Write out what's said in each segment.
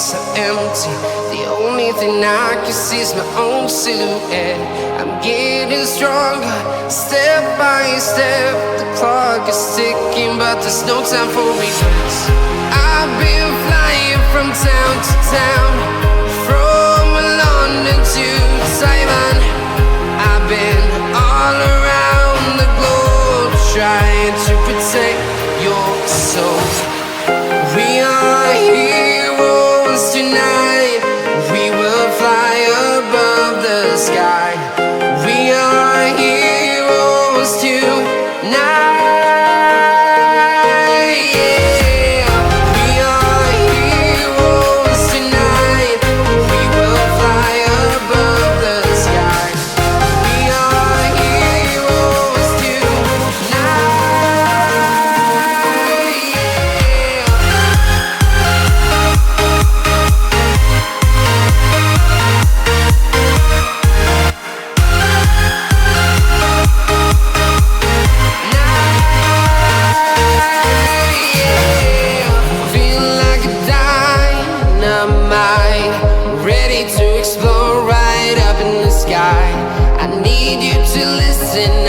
so empty. The only thing I can see is my own silhouette. I'm getting stronger, step by step. The clock is ticking, but there's no time for regrets. I've been flying from town to town, from London to Taiwan. I've been all around the globe, trying to protect your soul. We are heroes tonight. We will fly above the sky. We are heroes tonight.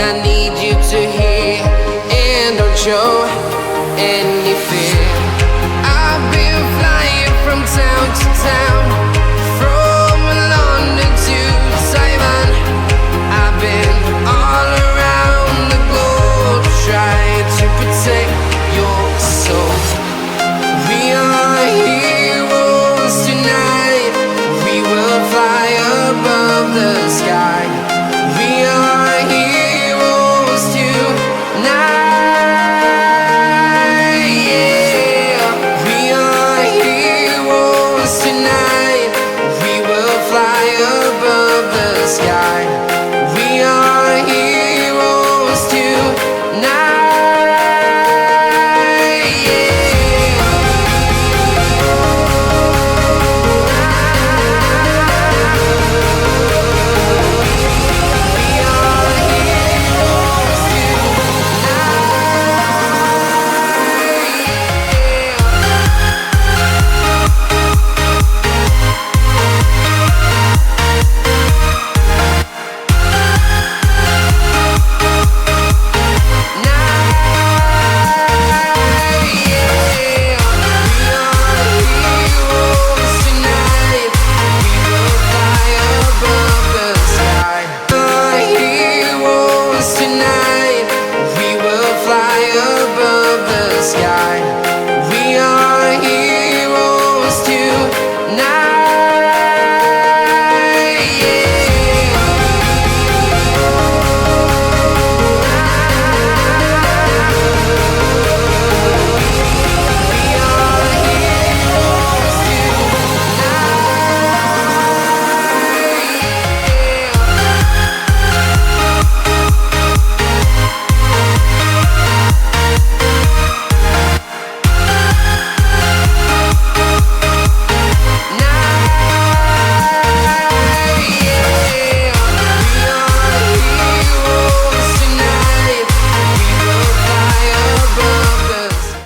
I need